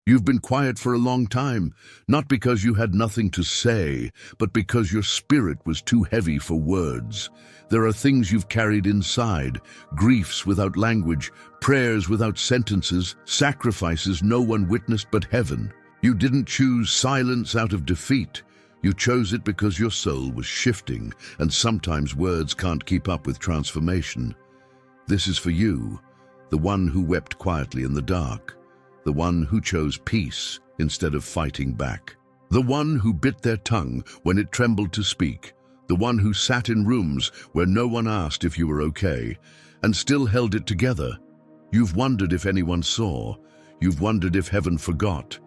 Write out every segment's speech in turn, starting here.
You've been quiet for a long time, not because you had nothing to say, but because your spirit was too heavy for words. There are things you've carried inside, griefs without language, prayers without sentences, sacrifices no one witnessed but heaven. You didn't choose silence out of defeat. You chose it because your soul was shifting, and sometimes words can't keep up with transformation. This is for you, the one who wept quietly in the dark. The one who chose peace instead of fighting back. The one who bit their tongue when it trembled to speak. The one who sat in rooms where no one asked if you were okay, and still held it together. You've wondered if anyone saw. You've wondered if heaven forgot.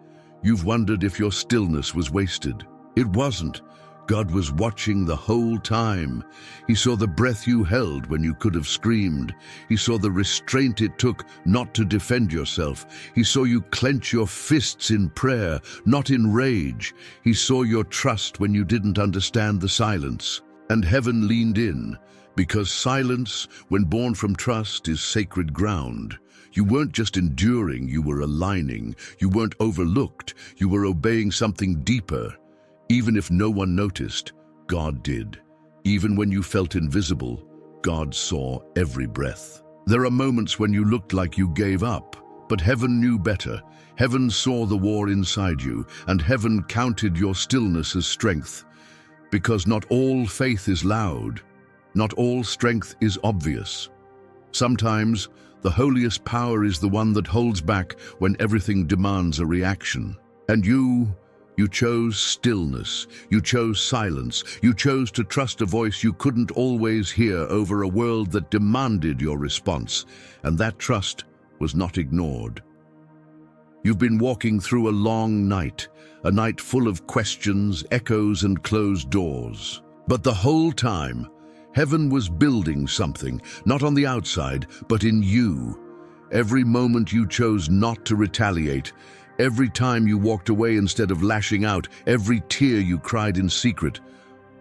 You've wondered if your stillness was wasted. It wasn't. God was watching the whole time. He saw the breath you held when you could have screamed. He saw the restraint it took not to defend yourself. He saw you clench your fists in prayer, not in rage. He saw your trust when you didn't understand the silence. And heaven leaned in, because silence, when born from trust, is sacred ground. You weren't just enduring, you were aligning. You weren't overlooked, you were obeying something deeper. Even if no one noticed, God did. Even when you felt invisible, God saw every breath. There are moments when you looked like you gave up, but heaven knew better. Heaven saw the war inside you, and heaven counted your stillness as strength. Because not all faith is loud, not all strength is obvious. Sometimes, the holiest power is the one that holds back when everything demands a reaction. And you chose stillness, you chose silence, you chose to trust a voice you couldn't always hear over a world that demanded your response, and that trust was not ignored. You've been walking through a long night, a night full of questions, echoes, and closed doors. But the whole time, heaven was building something, not on the outside, but in you. Every moment you chose not to retaliate, every time you walked away instead of lashing out, every tear you cried in secret,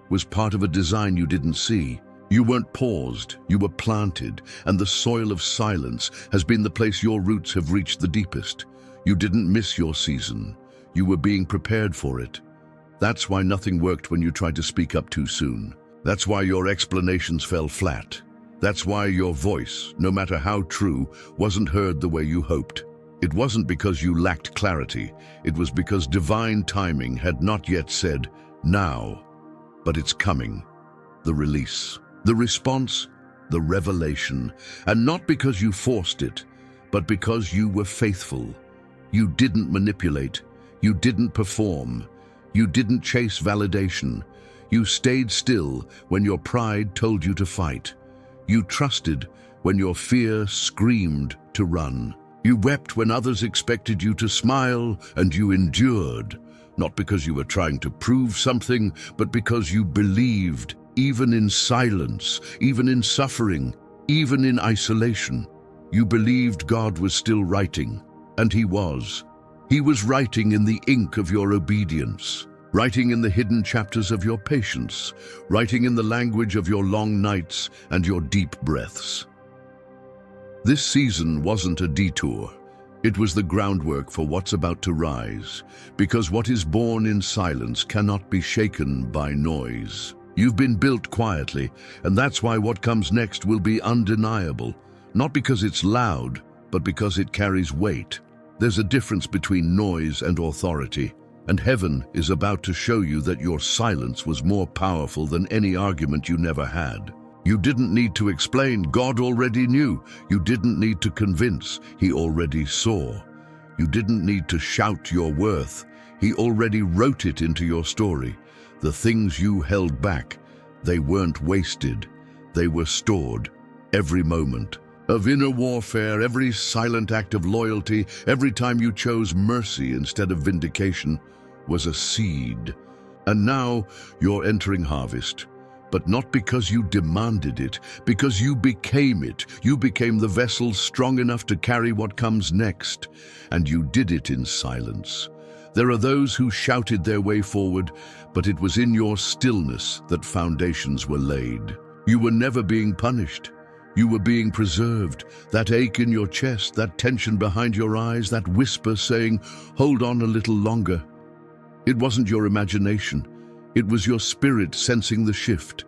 was part of a design you didn't see. You weren't paused, you were planted, and the soil of silence has been the place your roots have reached the deepest. You didn't miss your season. You were being prepared for it. That's why nothing worked when you tried to speak up too soon. That's why your explanations fell flat. That's why your voice, no matter how true, wasn't heard the way you hoped. It wasn't because you lacked clarity. It was because divine timing had not yet said, now. But it's coming. The release. The response. The revelation. And not because you forced it, but because you were faithful. You didn't manipulate. You didn't perform. You didn't chase validation. You stayed still when your pride told you to fight. You trusted when your fear screamed to run. You wept when others expected you to smile, and you endured, not because you were trying to prove something, but because you believed, even in silence, even in suffering, even in isolation. You believed God was still writing, and He was. He was writing in the ink of your obedience, writing in the hidden chapters of your patience, writing in the language of your long nights and your deep breaths. This season wasn't a detour. It was the groundwork for what's about to rise, because what is born in silence cannot be shaken by noise. You've been built quietly, and that's why what comes next will be undeniable, not because it's loud, but because it carries weight. There's a difference between noise and authority, and heaven is about to show you that your silence was more powerful than any argument you never had. You didn't need to explain, God already knew. You didn't need to convince, He already saw. You didn't need to shout your worth, He already wrote it into your story. The things you held back, they weren't wasted, they were stored. Every moment of inner warfare, every silent act of loyalty, every time you chose mercy instead of vindication, was a seed. And now you're entering harvest. But not because you demanded it, because you became it. You became the vessel strong enough to carry what comes next, and you did it in silence. There are those who shouted their way forward, but it was in your stillness that foundations were laid. You were never being punished. You were being preserved. That ache in your chest, that tension behind your eyes, that whisper saying, "Hold on a little longer." It wasn't your imagination. It was your spirit sensing the shift.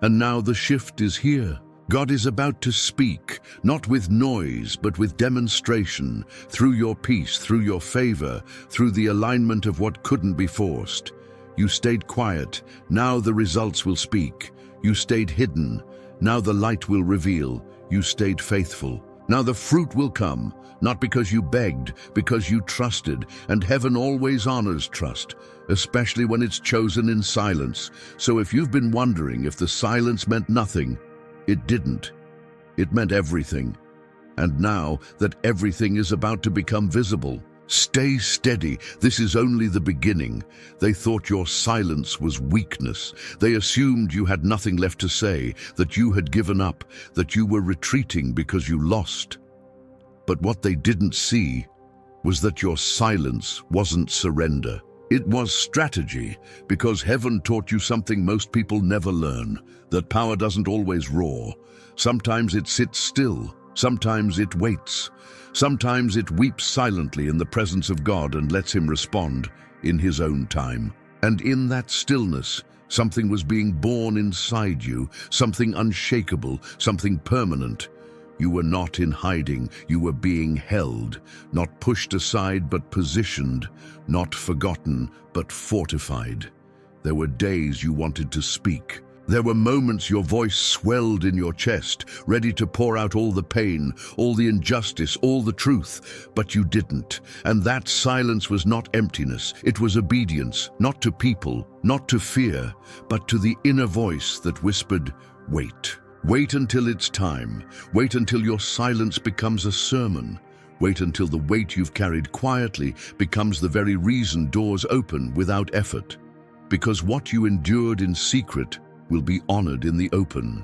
And now the shift is here. God is about to speak, not with noise, but with demonstration, through your peace, through your favor, through the alignment of what couldn't be forced. You stayed quiet. Now the results will speak. You stayed hidden. Now the light will reveal. You stayed faithful. Now the fruit will come, not because you begged, because you trusted, and heaven always honors trust, especially when it's chosen in silence. So if you've been wondering if the silence meant nothing, it didn't. It meant everything. And now that everything is about to become visible, stay steady. This is only the beginning. They thought your silence was weakness. They assumed you had nothing left to say, that you had given up, that you were retreating because you lost. But what they didn't see was that your silence wasn't surrender. It was strategy, because heaven taught you something most people never learn, that power doesn't always roar. Sometimes it sits still. Sometimes it waits. Sometimes it weeps silently in the presence of God and lets him respond in his own time. And in that stillness, something was being born inside you, something unshakable, something permanent. You were not in hiding, you were being held, not pushed aside but positioned, not forgotten but fortified. There were days you wanted to speak. There were moments your voice swelled in your chest, ready to pour out all the pain, all the injustice, all the truth, but you didn't. And that silence was not emptiness, it was obedience, not to people, not to fear, but to the inner voice that whispered, "Wait." Wait until it's time. Wait until your silence becomes a sermon. Wait until the weight you've carried quietly becomes the very reason doors open without effort. Because what you endured in secret will be honored in the open.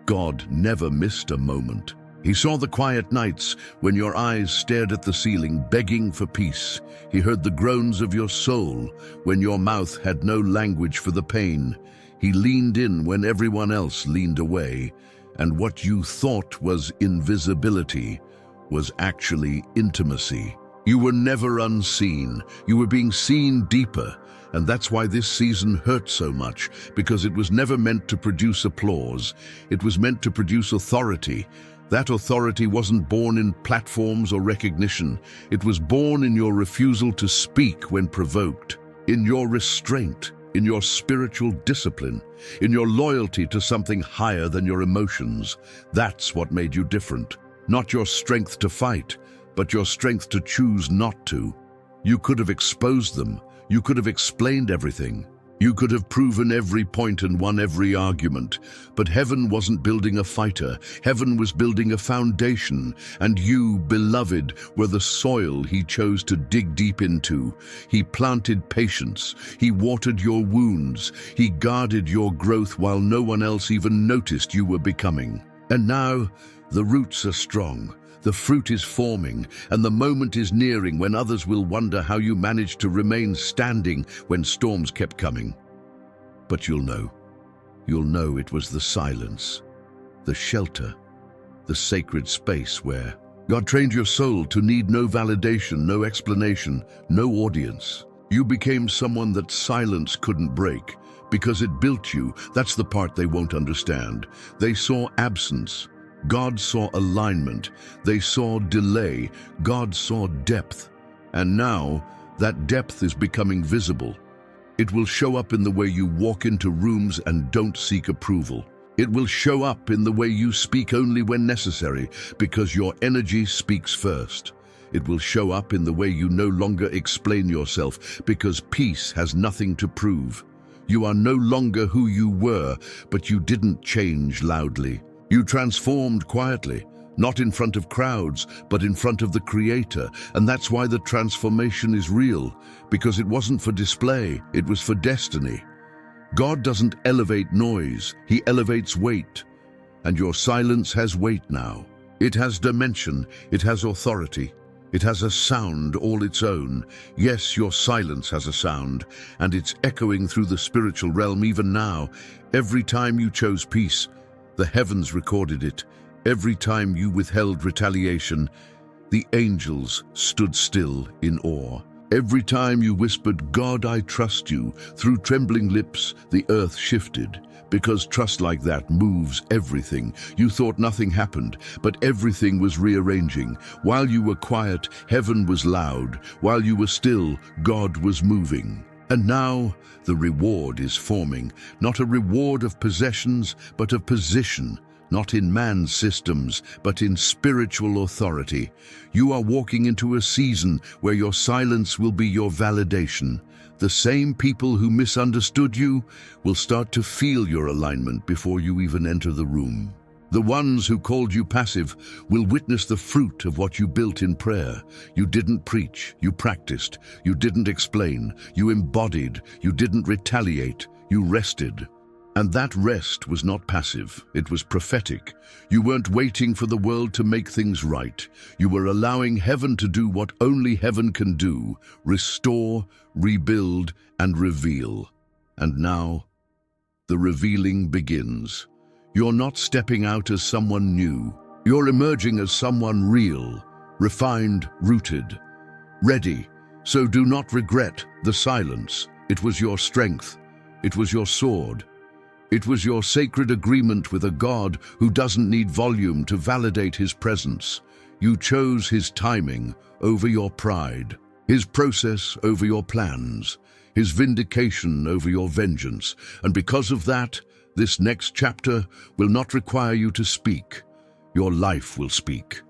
God never missed a moment. He saw the quiet nights when your eyes stared at the ceiling, begging for peace. He heard the groans of your soul when your mouth had no language for the pain. He leaned in when everyone else leaned away, and what you thought was invisibility was actually intimacy. You were never unseen. You were being seen deeper, and that's why this season hurt so much, because it was never meant to produce applause. It was meant to produce authority. That authority wasn't born in platforms or recognition. It was born in your refusal to speak when provoked, in your restraint, in your spiritual discipline, in your loyalty to something higher than your emotions. That's what made you different. Not your strength to fight, but your strength to choose not to. You could have exposed them. You could have explained everything. You could have proven every point and won every argument. But heaven wasn't building a fighter. Heaven was building a foundation. And you, beloved, were the soil he chose to dig deep into. He planted patience. He watered your wounds. He guarded your growth while no one else even noticed you were becoming. And now, the roots are strong. The fruit is forming, and the moment is nearing when others will wonder how you managed to remain standing when storms kept coming. But you'll know. You'll know it was the silence, the shelter, the sacred space where God trained your soul to need no validation, no explanation, no audience. You became someone that silence couldn't break because it built you. That's the part they won't understand. They saw absence. God saw alignment. They saw delay. God saw depth. And now, that depth is becoming visible. It will show up in the way you walk into rooms and don't seek approval. It will show up in the way you speak only when necessary, because your energy speaks first. It will show up in the way you no longer explain yourself, because peace has nothing to prove. You are no longer who you were, but you didn't change loudly. You transformed quietly, not in front of crowds, but in front of the Creator. And that's why the transformation is real, because it wasn't for display, it was for destiny. God doesn't elevate noise, He elevates weight. And your silence has weight now. It has dimension, it has authority. It has a sound all its own. Yes, your silence has a sound, and it's echoing through the spiritual realm even now. Every time you chose peace, the heavens recorded it. Every time you withheld retaliation, the angels stood still in awe. Every time you whispered, "God, I trust you," through trembling lips, the earth shifted. Because trust like that moves everything. You thought nothing happened, but everything was rearranging. While you were quiet, heaven was loud. While you were still, God was moving. And now, the reward is forming. Not a reward of possessions, but of position. Not in man's systems, but in spiritual authority. You are walking into a season where your silence will be your validation. The same people who misunderstood you will start to feel your alignment before you even enter the room. The ones who called you passive will witness the fruit of what you built in prayer. You didn't preach, you practiced. You didn't explain, you embodied. You didn't retaliate, you rested. And that rest was not passive, it was prophetic. You weren't waiting for the world to make things right. You were allowing heaven to do what only heaven can do: restore, rebuild, and reveal. And now, the revealing begins. You're not stepping out as someone new. You're emerging as someone real, refined, rooted, ready. So do not regret the silence. It was your strength. It was your sword. It was your sacred agreement with a God who doesn't need volume to validate his presence. You chose his timing over your pride, his process over your plans, his vindication over your vengeance. And because of that, this next chapter will not require you to speak. Your life will speak.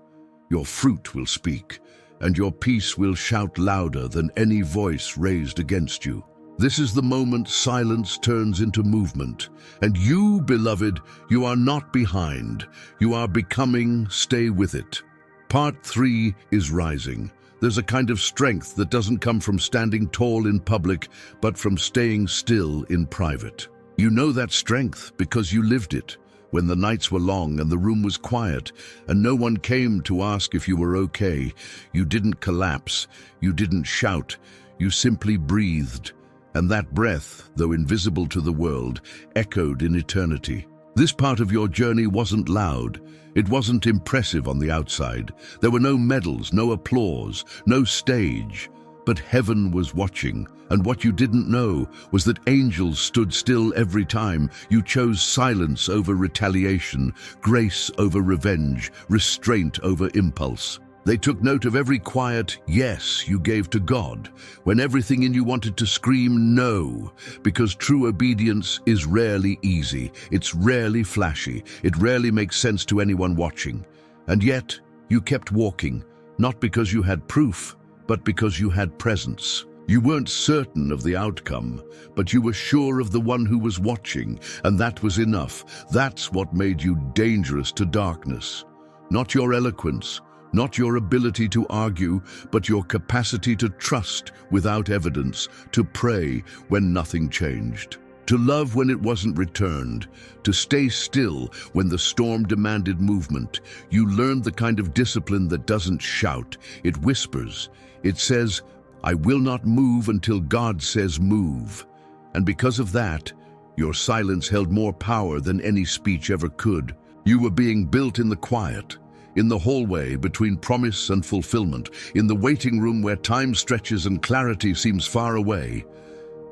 Your fruit will speak. And your peace will shout louder than any voice raised against you. This is the moment silence turns into movement. And you, beloved, you are not behind. You are becoming. Stay with it. Part 3 is rising. There's a kind of strength that doesn't come from standing tall in public, but from staying still in private. You know that strength because you lived it. When the nights were long and the room was quiet and no one came to ask if you were okay, you didn't collapse. You didn't shout. You simply breathed. And that breath, though invisible to the world, echoed in eternity. This part of your journey wasn't loud. It wasn't impressive on the outside. There were no medals, no applause, no stage. But heaven was watching, and what you didn't know was that angels stood still every time you chose silence over retaliation, grace over revenge, restraint over impulse. They took note of every quiet yes you gave to God, when everything in you wanted to scream no, because true obedience is rarely easy, it's rarely flashy, it rarely makes sense to anyone watching. And yet, you kept walking, not because you had proof, but because you had presence. You weren't certain of the outcome, but you were sure of the one who was watching, and that was enough. That's what made you dangerous to darkness. Not your eloquence, not your ability to argue, but your capacity to trust without evidence, to pray when nothing changed, to love when it wasn't returned, to stay still when the storm demanded movement. You learned the kind of discipline that doesn't shout, it whispers. It says, "I will not move until God says move." And because of that, your silence held more power than any speech ever could. You were being built in the quiet, in the hallway between promise and fulfillment, in the waiting room where time stretches and clarity seems far away.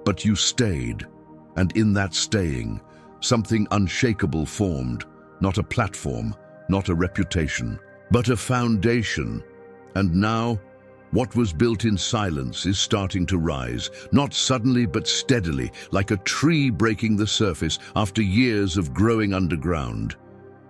But you stayed, and in that staying, something unshakable formed, not a platform, not a reputation, but a foundation. And now, what was built in silence is starting to rise, not suddenly but steadily, like a tree breaking the surface after years of growing underground.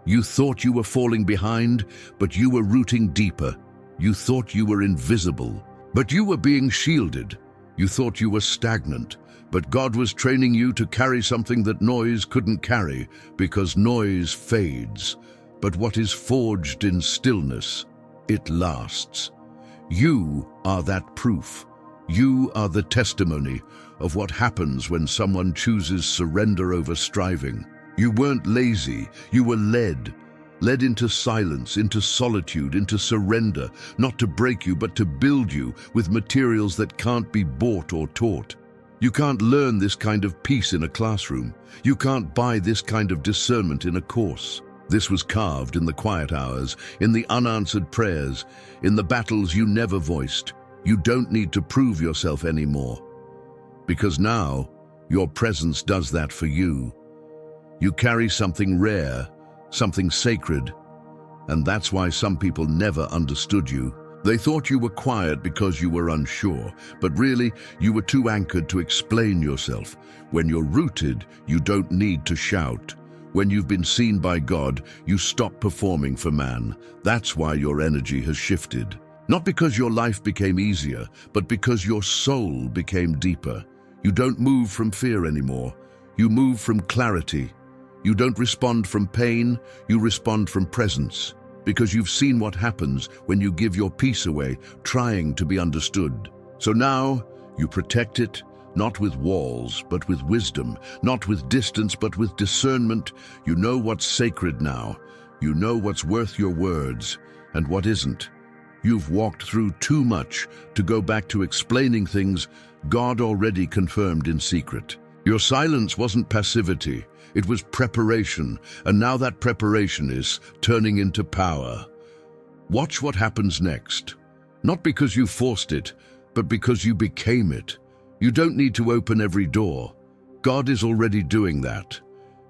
You thought you were falling behind, but you were rooting deeper. You thought you were invisible, but you were being shielded. You thought you were stagnant, but God was training you to carry something that noise couldn't carry, because noise fades. But what is forged in stillness, it lasts. You are that proof. You are the testimony of what happens when someone chooses surrender over striving. You weren't lazy, you were led into silence, into solitude, into surrender, not to break you, but to build you with materials that can't be bought or taught. You can't learn this kind of peace in a classroom. You can't buy this kind of discernment in a course. This was carved in the quiet hours, in the unanswered prayers, in the battles you never voiced. You don't need to prove yourself anymore, because now your presence does that for you. You carry something rare, something sacred, and that's why some people never understood you. They thought you were quiet because you were unsure, but really, you were too anchored to explain yourself. When you're rooted, you don't need to shout. When you've been seen by God, you stop performing for man. That's why your energy has shifted. Not because your life became easier, but because your soul became deeper. You don't move from fear anymore. You move from clarity. You don't respond from pain, you respond from presence. Because you've seen what happens when you give your peace away, trying to be understood. So now, you protect it, not with walls, but with wisdom, not with distance, but with discernment. You know what's sacred now. You know what's worth your words, and what isn't. You've walked through too much to go back to explaining things God already confirmed in secret. Your silence wasn't passivity, it was preparation, and now that preparation is turning into power. Watch what happens next. Not because you forced it, but because you became it. You don't need to open every door. God is already doing that.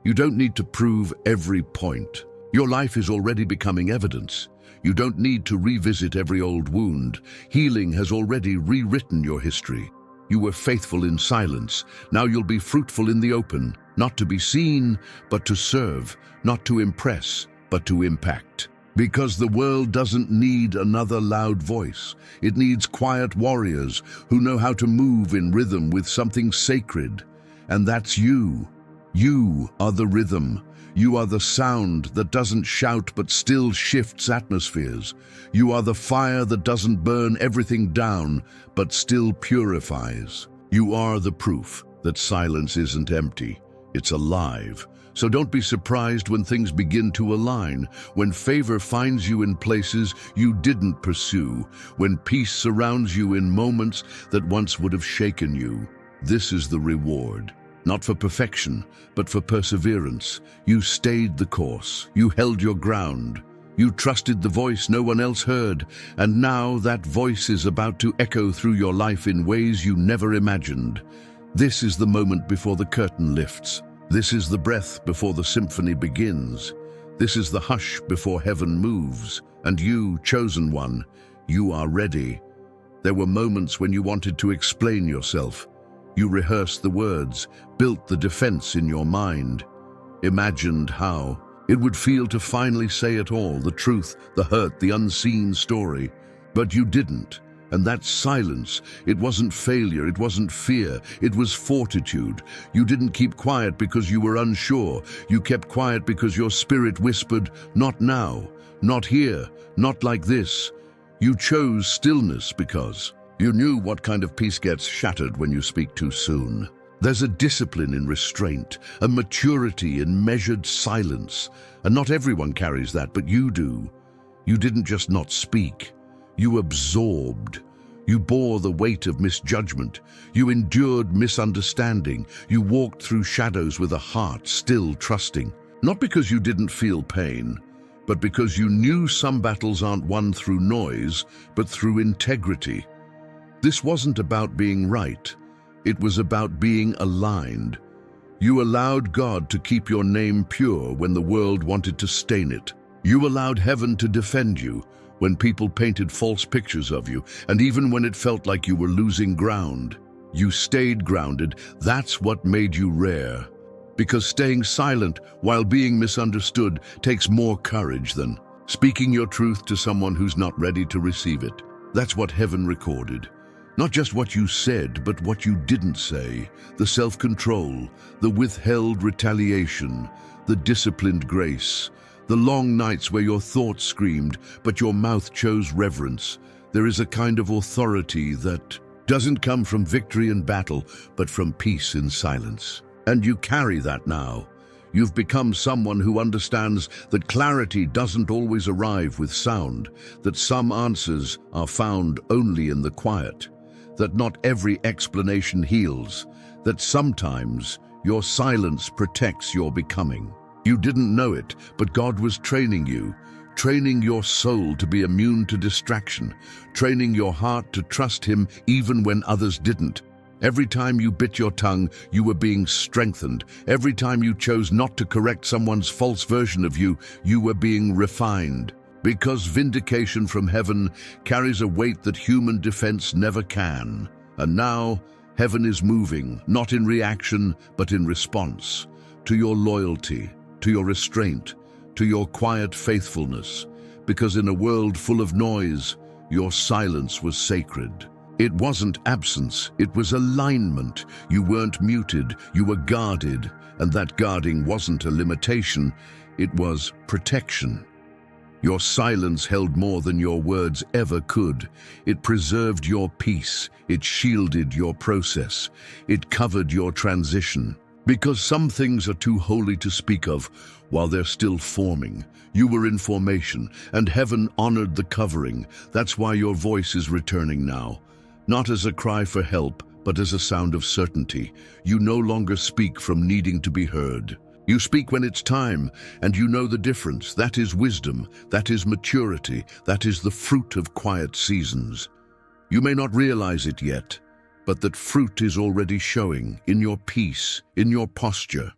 You don't need to prove every point. Your life is already becoming evidence. You don't need to revisit every old wound. Healing has already rewritten your history. You were faithful in silence. Now you'll be fruitful in the open, not to be seen, but to serve, not to impress, but to impact. Because the world doesn't need another loud voice. It needs quiet warriors who know how to move in rhythm with something sacred. And that's you. You are the rhythm. You are the sound that doesn't shout but still shifts atmospheres. You are the fire that doesn't burn everything down but still purifies. You are the proof that silence isn't empty. It's alive. So don't be surprised when things begin to align, when favor finds you in places you didn't pursue, when peace surrounds you in moments that once would have shaken you. This is the reward. Not for perfection, but for perseverance. You stayed the course. You held your ground. You trusted the voice no one else heard, and now that voice is about to echo through your life in ways you never imagined. This is the moment before the curtain lifts. This is the breath before the symphony begins. This is the hush before heaven moves. And you, chosen one, you are ready. There were moments when you wanted to explain yourself. You rehearsed the words, built the defense in your mind, imagined how it would feel to finally say it all, the truth, the hurt, the unseen story. But you didn't. And that silence, it wasn't failure, it wasn't fear, it was fortitude. You didn't keep quiet because you were unsure. You kept quiet because your spirit whispered, not now, not here, not like this. You chose stillness because you knew what kind of peace gets shattered when you speak too soon. There's a discipline in restraint, a maturity in measured silence, and not everyone carries that, but you do. You didn't just not speak. You absorbed. You bore the weight of misjudgment. You endured misunderstanding. You walked through shadows with a heart still trusting. Not because you didn't feel pain, but because you knew some battles aren't won through noise, but through integrity. This wasn't about being right. It was about being aligned. You allowed God to keep your name pure when the world wanted to stain it. You allowed heaven to defend you when people painted false pictures of you, and even when it felt like you were losing ground. You stayed grounded. That's what made you rare. Because staying silent while being misunderstood takes more courage than speaking your truth to someone who's not ready to receive it. That's what heaven recorded. Not just what you said, but what you didn't say. The self-control, the withheld retaliation, the disciplined grace, the long nights where your thoughts screamed, but your mouth chose reverence. There is a kind of authority that doesn't come from victory in battle, but from peace in silence. And you carry that now. You've become someone who understands that clarity doesn't always arrive with sound, that some answers are found only in the quiet, that not every explanation heals, that sometimes your silence protects your becoming. You didn't know it, but God was training you, training your soul to be immune to distraction, training your heart to trust Him even when others didn't. Every time you bit your tongue, you were being strengthened. Every time you chose not to correct someone's false version of you, you were being refined. Because vindication from heaven carries a weight that human defense never can. And now, heaven is moving, not in reaction, but in response to your loyalty, to your restraint, to your quiet faithfulness. Because in a world full of noise, your silence was sacred. It wasn't absence, it was alignment. You weren't muted, you were guarded, and that guarding wasn't a limitation, it was protection. Your silence held more than your words ever could. It preserved your peace, it shielded your process, it covered your transition. Because some things are too holy to speak of while they're still forming. You were in formation, and heaven honored the covering. That's why your voice is returning now. Not as a cry for help, but as a sound of certainty. You no longer speak from needing to be heard. You speak when it's time, and you know the difference. That is wisdom, that is maturity, that is the fruit of quiet seasons. You may not realize it yet, but that fruit is already showing in your peace, in your posture,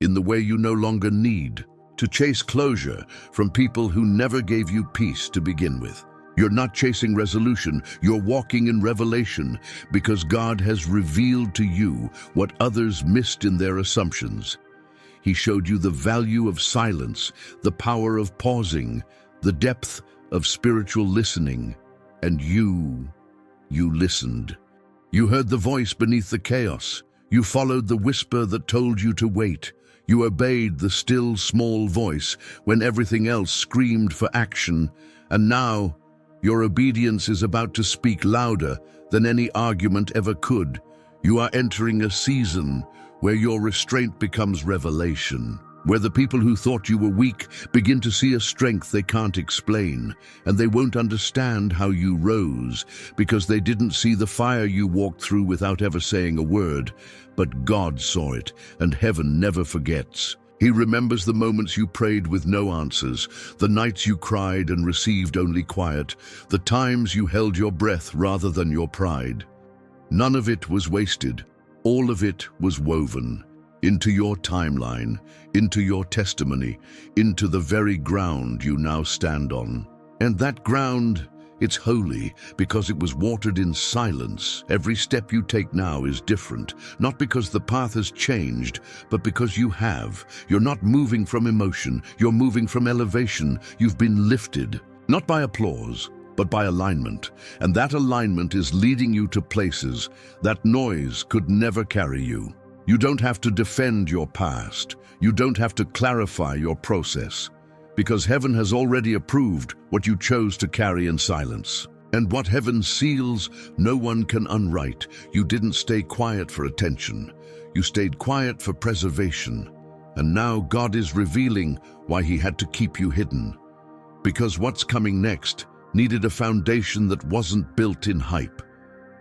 in the way you no longer need to chase closure from people who never gave you peace to begin with. You're not chasing resolution, you're walking in revelation because God has revealed to you what others missed in their assumptions. He showed you the value of silence, the power of pausing, the depth of spiritual listening, and you listened. You heard the voice beneath the chaos. You followed the whisper that told you to wait. You obeyed the still, small voice when everything else screamed for action, and now your obedience is about to speak louder than any argument ever could. You are entering a season where your restraint becomes revelation, where the people who thought you were weak begin to see a strength they can't explain, and they won't understand how you rose because they didn't see the fire you walked through without ever saying a word. But God saw it, and heaven never forgets. He remembers the moments you prayed with no answers, the nights you cried and received only quiet, the times you held your breath rather than your pride. None of it was wasted. All of it was woven into your timeline, into your testimony, into the very ground you now stand on. And that ground, it's holy because it was watered in silence. Every step you take now is different, not because the path has changed, but because you have. You're not moving from emotion, you're moving from elevation. You've been lifted, not by applause, but by alignment. And that alignment is leading you to places that noise could never carry you. You don't have to defend your past. You don't have to clarify your process, because heaven has already approved what you chose to carry in silence. And what heaven seals, no one can unwrite. You didn't stay quiet for attention. You stayed quiet for preservation. And now God is revealing why He had to keep you hidden. Because what's coming next needed a foundation that wasn't built in hype,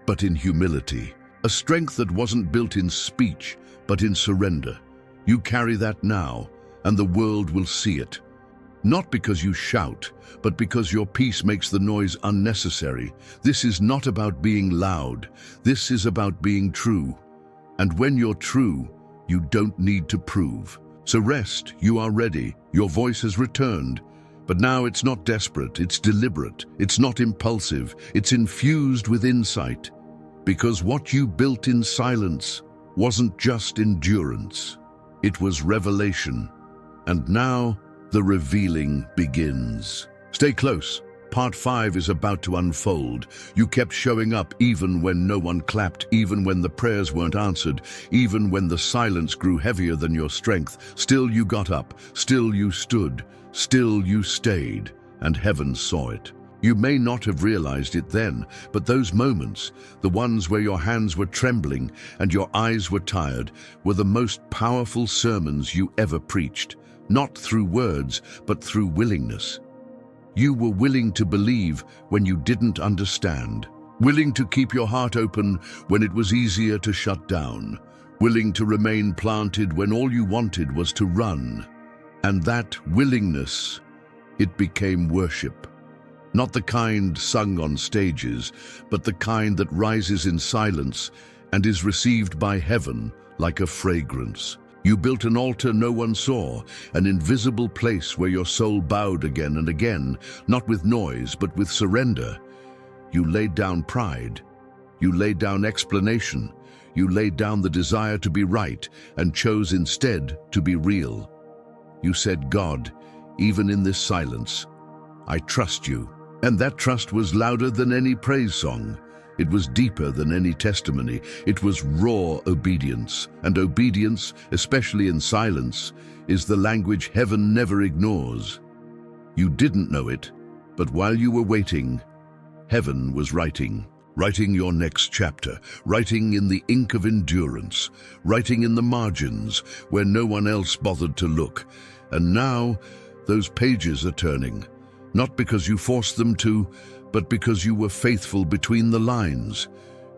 but in humility. A strength that wasn't built in speech, but in surrender. You carry that now, and the world will see it. Not because you shout, but because your peace makes the noise unnecessary. This is not about being loud. This is about being true. And when you're true, you don't need to prove. So rest, you are ready. Your voice has returned. But now it's not desperate, it's deliberate. It's not impulsive, it's infused with insight. Because what you built in silence wasn't just endurance. It was revelation. And now, the revealing begins. Stay close. Part 5 is about to unfold. You kept showing up even when no one clapped, even when the prayers weren't answered, even when the silence grew heavier than your strength. Still you got up, still you stood, still you stayed, and heaven saw it. You may not have realized it then, but those moments, the ones where your hands were trembling and your eyes were tired, were the most powerful sermons you ever preached. Not through words, but through willingness. You were willing to believe when you didn't understand, willing to keep your heart open when it was easier to shut down, willing to remain planted when all you wanted was to run. And that willingness, it became worship. Not the kind sung on stages, but the kind that rises in silence and is received by heaven like a fragrance. You built an altar no one saw, an invisible place where your soul bowed again and again, not with noise, but with surrender. You laid down pride. You laid down explanation. You laid down the desire to be right and chose instead to be real. You said, God, even in this silence, I trust you. And that trust was louder than any praise song. It was deeper than any testimony. It was raw obedience. And obedience, especially in silence, is the language heaven never ignores. You didn't know it, but while you were waiting, heaven was writing your next chapter, writing in the ink of endurance, writing in the margins where no one else bothered to look. And now, those pages are turning. Not because you forced them to, but because you were faithful between the lines.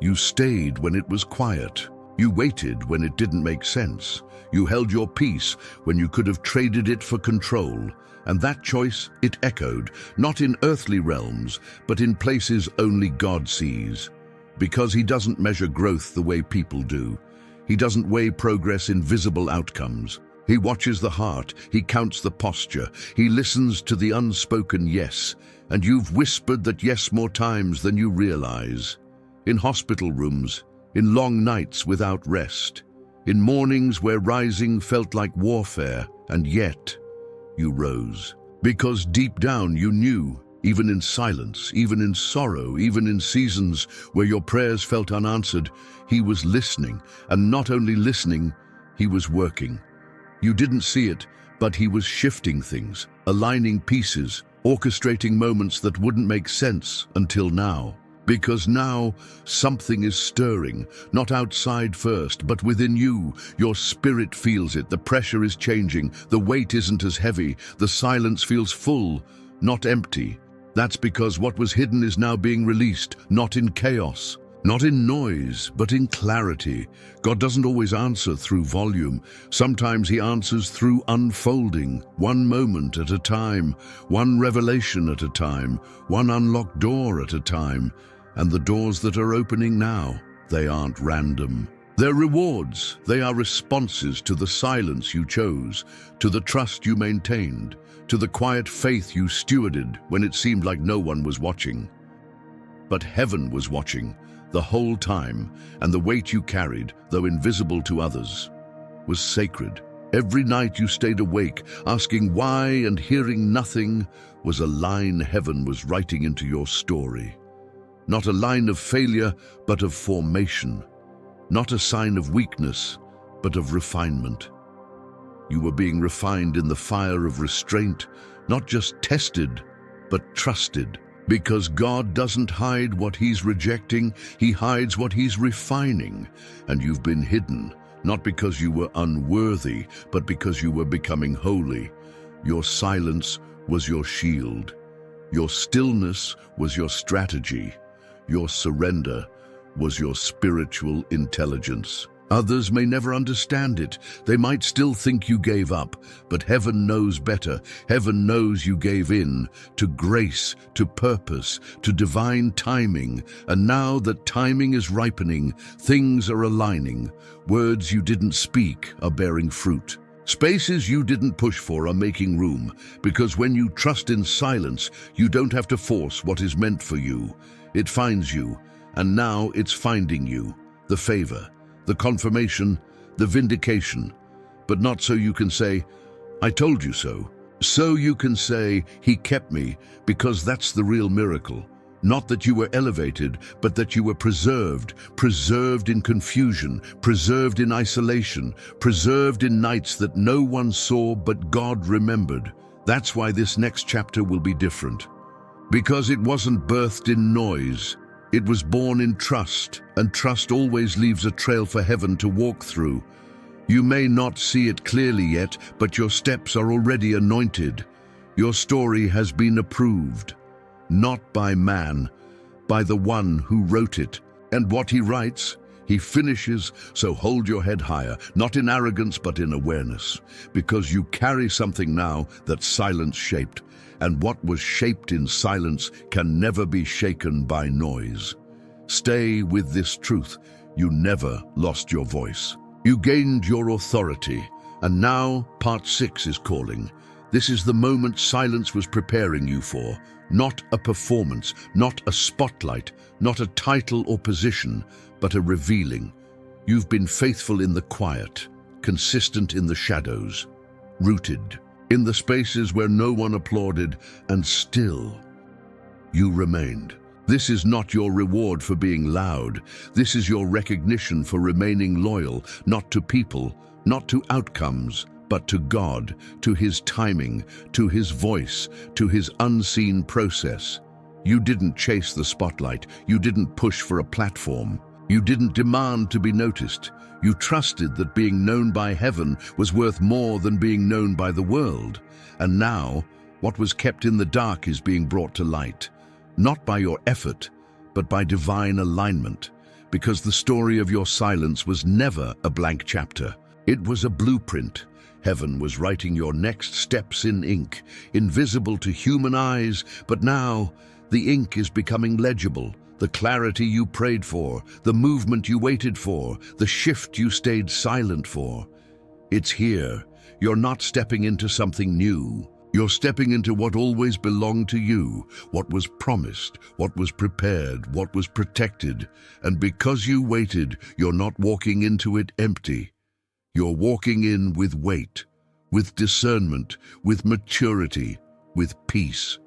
You stayed when it was quiet. You waited when it didn't make sense. You held your peace when you could have traded it for control. And that choice, it echoed, not in earthly realms, but in places only God sees. Because He doesn't measure growth the way people do. He doesn't weigh progress in visible outcomes. He watches the heart, He counts the posture, He listens to the unspoken yes, and you've whispered that yes more times than you realize. In hospital rooms, in long nights without rest, in mornings where rising felt like warfare, and yet you rose. Because deep down you knew, even in silence, even in sorrow, even in seasons where your prayers felt unanswered, He was listening, and not only listening, He was working. You didn't see it, but He was shifting things, aligning pieces, orchestrating moments that wouldn't make sense until now. Because now something is stirring, not outside first, but within you. Your spirit feels it, the pressure is changing, the weight isn't as heavy, the silence feels full, not empty. That's because what was hidden is now being released, not in chaos. Not in noise, but in clarity. God doesn't always answer through volume. Sometimes He answers through unfolding, one moment at a time, one revelation at a time, one unlocked door at a time. And the doors that are opening now, they aren't random. They're rewards. They are responses to the silence you chose, to the trust you maintained, to the quiet faith you stewarded when it seemed like no one was watching. But heaven was watching the whole time, and the weight you carried, though invisible to others, was sacred. Every night you stayed awake, asking why and hearing nothing, was a line heaven was writing into your story. Not a line of failure, but of formation. Not a sign of weakness, but of refinement. You were being refined in the fire of restraint, not just tested, but trusted. Because God doesn't hide what He's rejecting, He hides what He's refining. And you've been hidden, not because you were unworthy, but because you were becoming holy. Your silence was your shield. Your stillness was your strategy. Your surrender was your spiritual intelligence. Others may never understand it. They might still think you gave up, but heaven knows better. Heaven knows you gave in to grace, to purpose, to divine timing. And now that timing is ripening, things are aligning. Words you didn't speak are bearing fruit. Spaces you didn't push for are making room, because when you trust in silence, you don't have to force what is meant for you. It finds you, and now it's finding you. The favor, the confirmation, the vindication. But not so you can say, I told you so. So you can say, He kept me, because that's the real miracle. Not that you were elevated, but that you were preserved in confusion, preserved in isolation, preserved in nights that no one saw but God remembered. That's why this next chapter will be different. Because it wasn't birthed in noise. It was born in trust, and trust always leaves a trail for heaven to walk through. You may not see it clearly yet, but your steps are already anointed. Your story has been approved, not by man, by the one who wrote it. And what He writes, He finishes, so hold your head higher, not in arrogance but in awareness, because you carry something now that silence shaped, and what was shaped in silence can never be shaken by noise. Stay with this truth: you never lost your voice. You gained your authority, and now part 6 is calling. This is the moment silence was preparing you for. Not a performance, not a spotlight, not a title or position, but a revealing. You've been faithful in the quiet, consistent in the shadows, rooted in the spaces where no one applauded, and still you remained. This is not your reward for being loud. This is your recognition for remaining loyal, not to people, not to outcomes, but to God, to His timing, to His voice, to His unseen process. You didn't chase the spotlight. You didn't push for a platform. You didn't demand to be noticed. You trusted that being known by heaven was worth more than being known by the world. And now, what was kept in the dark is being brought to light, not by your effort, but by divine alignment, because the story of your silence was never a blank chapter. It was a blueprint. Heaven was writing your next steps in ink, invisible to human eyes, but now the ink is becoming legible. The clarity you prayed for, the movement you waited for, the shift you stayed silent for. It's here. You're not stepping into something new. You're stepping into what always belonged to you, what was promised, what was prepared, what was protected. And because you waited, you're not walking into it empty. You're walking in with weight, with discernment, with maturity, with peace.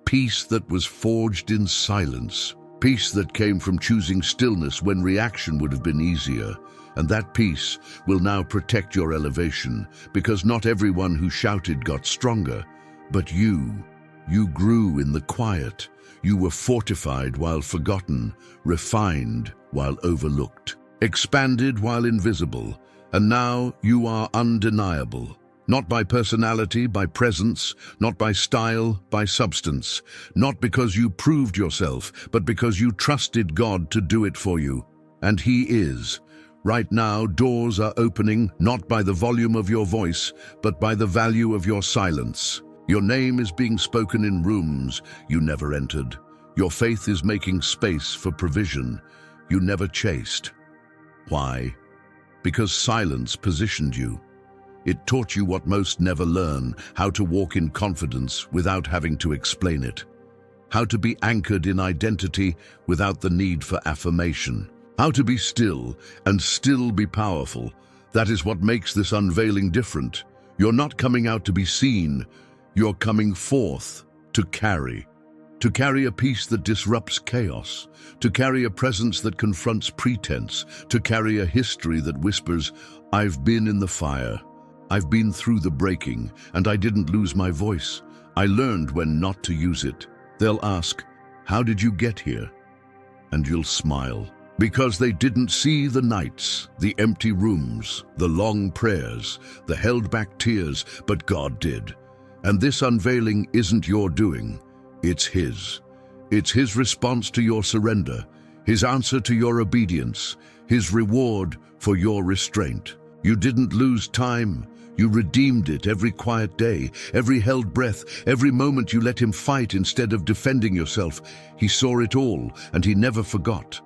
Peace that was forged in silence. Peace that came from choosing stillness when reaction would have been easier. And that peace will now protect your elevation, because not everyone who shouted got stronger, but you grew in the quiet. You were fortified while forgotten, refined while overlooked, expanded while invisible. And now you are undeniable, not by personality, by presence, not by style, by substance, not because you proved yourself, but because you trusted God to do it for you. And He is. Right now, doors are opening, not by the volume of your voice, but by the value of your silence. Your name is being spoken in rooms you never entered. Your faith is making space for provision you never chased. Why? Because silence positioned you. It taught you what most never learn: how to walk in confidence without having to explain it. How to be anchored in identity without the need for affirmation. How to be still and still be powerful. That is what makes this unveiling different. You're not coming out to be seen. You're coming forth to carry. To carry a peace that disrupts chaos, to carry a presence that confronts pretense, to carry a history that whispers, "I've been in the fire, I've been through the breaking, and I didn't lose my voice. I learned when not to use it." They'll ask, "How did you get here?" And you'll smile, because they didn't see the nights, the empty rooms, the long prayers, the held-back tears, but God did. And this unveiling isn't your doing. It's His. It's His response to your surrender, His answer to your obedience, His reward for your restraint. You didn't lose time. You redeemed it every quiet day, every held breath, every moment you let Him fight instead of defending yourself. He saw it all, and He never forgot.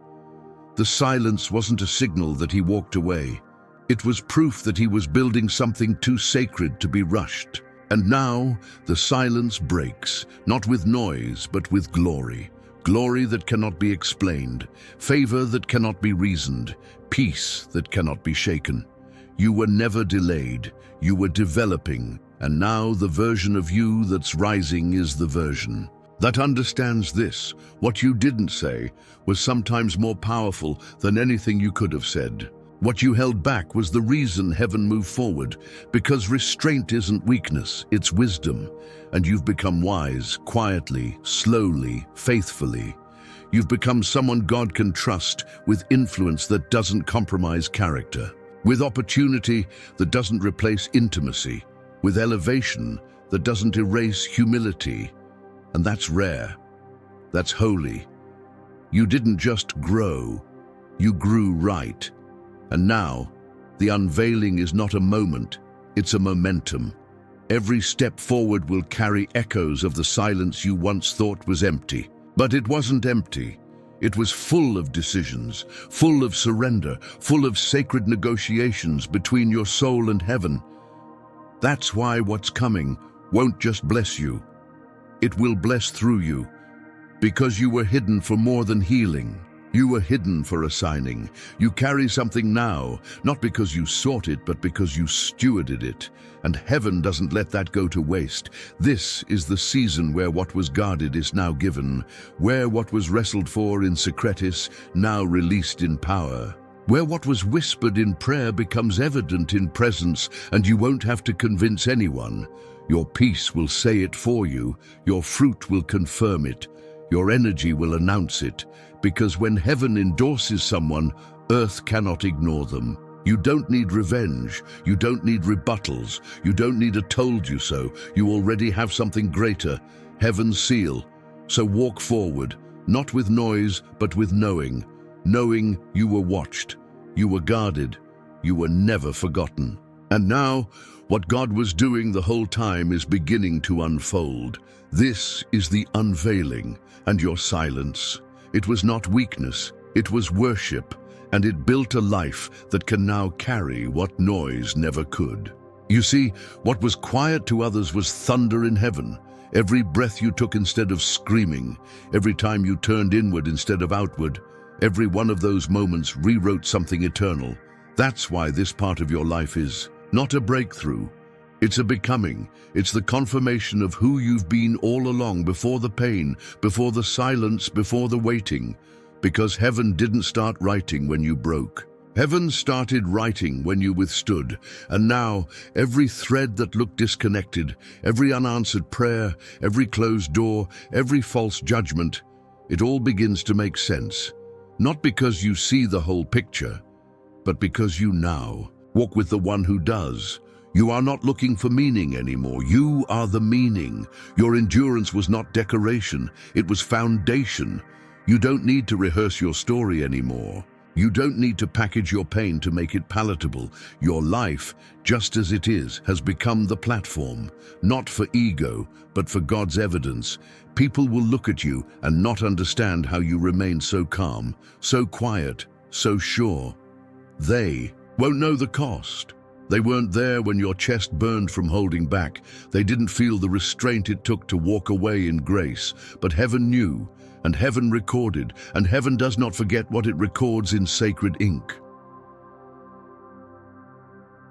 The silence wasn't a signal that He walked away. It was proof that He was building something too sacred to be rushed. And now the silence breaks, not with noise, but with glory. Glory that cannot be explained, favor that cannot be reasoned, peace that cannot be shaken. You were never delayed, you were developing, and now the version of you that's rising is the version that understands this. What you didn't say was sometimes more powerful than anything you could have said. What you held back was the reason heaven moved forward, because restraint isn't weakness, it's wisdom. And you've become wise, quietly, slowly, faithfully. You've become someone God can trust, with influence that doesn't compromise character, with opportunity that doesn't replace intimacy, with elevation that doesn't erase humility. And that's rare. That's holy. You didn't just grow, You grew right. And now, the unveiling is not a moment, it's a momentum. Every step forward will carry echoes of the silence you once thought was empty. But it wasn't empty. It was full of decisions, full of surrender, full of sacred negotiations between your soul and heaven. That's why what's coming won't just bless you. It will bless through you, because you were hidden for more than healing. You were hidden for a signing. You carry something now, not because you sought it, but because you stewarded it. And heaven doesn't let that go to waste. This is the season where what was guarded is now given, where what was wrestled for in secretis, now released in power, where what was whispered in prayer becomes evident in presence, and you won't have to convince anyone. Your peace will say it for you, your fruit will confirm it, your energy will announce it, because when heaven endorses someone, earth cannot ignore them. You don't need revenge, you don't need rebuttals, you don't need a told you so. You already have something greater, heaven's seal. So walk forward, not with noise, but with knowing. Knowing you were watched, you were guarded, you were never forgotten. And now, what God was doing the whole time is beginning to unfold. This is the unveiling, and your silence. It was not weakness, it was worship, and it built a life that can now carry what noise never could. You see, what was quiet to others was thunder in heaven. Every breath you took instead of screaming, every time you turned inward instead of outward, every one of those moments rewrote something eternal. That's why this part of your life is not a breakthrough. It's a becoming. It's the confirmation of who you've been all along, before the pain, before the silence, before the waiting. Because heaven didn't start writing when you broke. Heaven started writing when you withstood. And now, every thread that looked disconnected, every unanswered prayer, every closed door, every false judgment, it all begins to make sense. Not because you see the whole picture, but because you now walk with the one who does. You are not looking for meaning anymore. You are the meaning. Your endurance was not decoration, it was foundation. You don't need to rehearse your story anymore. You don't need to package your pain to make it palatable. Your life, just as it is, has become the platform, not for ego, but for God's evidence. People will look at you and not understand how you remain so calm, so quiet, so sure. They won't know the cost. They weren't there when your chest burned from holding back. They didn't feel the restraint it took to walk away in grace. But heaven knew, and heaven recorded, and heaven does not forget what it records in sacred ink.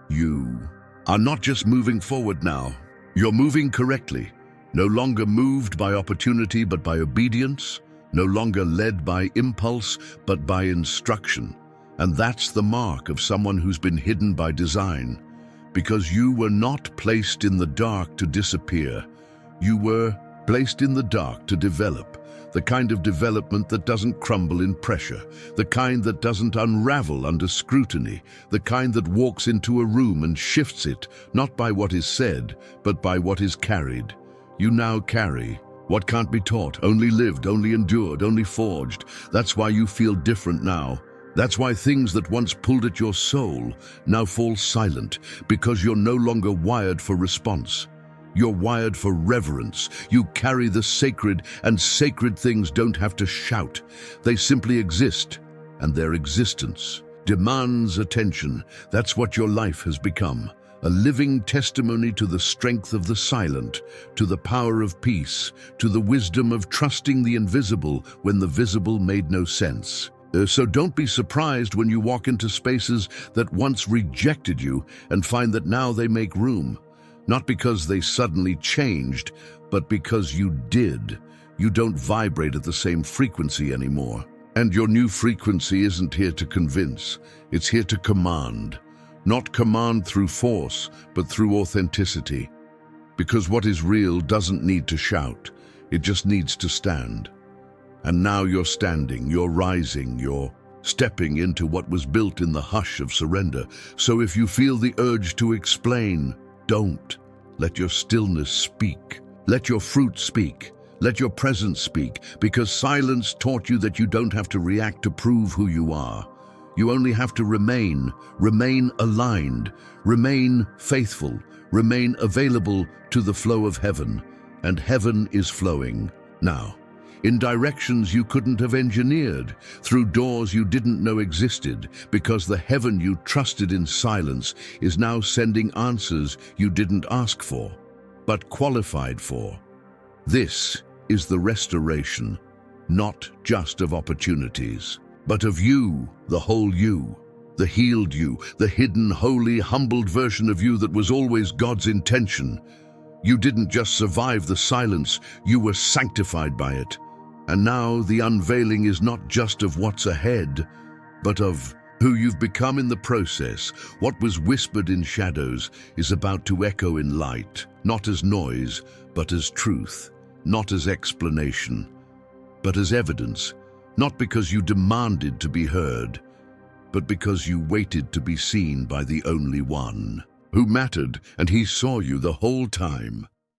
You are not just moving forward now. You're moving correctly. No longer moved by opportunity but by obedience. No longer led by impulse but by instruction. And that's the mark of someone who's been hidden by design. Because you were not placed in the dark to disappear. You were placed in the dark to develop. The kind of development that doesn't crumble in pressure. The kind that doesn't unravel under scrutiny. The kind that walks into a room and shifts it, not by what is said, but by what is carried. You now carry what can't be taught, only lived, only endured, only forged. That's why you feel different now. That's why things that once pulled at your soul now fall silent, because you're no longer wired for response. You're wired for reverence. You carry the sacred, and sacred things don't have to shout. They simply exist, and their existence demands attention. That's what your life has become. A living testimony to the strength of the silent, to the power of peace, to the wisdom of trusting the invisible when the visible made no sense. So don't be surprised when you walk into spaces that once rejected you and find that now they make room. Not because they suddenly changed, but because you did. You don't vibrate at the same frequency anymore. And your new frequency isn't here to convince, it's here to command. Not command through force, but through authenticity. Because what is real doesn't need to shout, it just needs to stand. And now you're standing, you're rising, you're stepping into what was built in the hush of surrender. So if you feel the urge to explain, don't. Let your stillness speak. Let your fruit speak. Let your presence speak, because silence taught you that you don't have to react to prove who you are. You only have to remain aligned, remain faithful, remain available to the flow of heaven, and heaven is flowing now. In directions you couldn't have engineered, through doors you didn't know existed, because the heaven you trusted in silence is now sending answers you didn't ask for, but qualified for. This is the restoration, not just of opportunities, but of you, the whole you, the healed you, the hidden, holy, humbled version of you that was always God's intention. You didn't just survive the silence, you were sanctified by it. And now the unveiling is not just of what's ahead, but of who you've become in the process. What was whispered in shadows is about to echo in light, not as noise, but as truth, not as explanation, but as evidence, not because you demanded to be heard, but because you waited to be seen by the only one who mattered, and he saw you the whole time.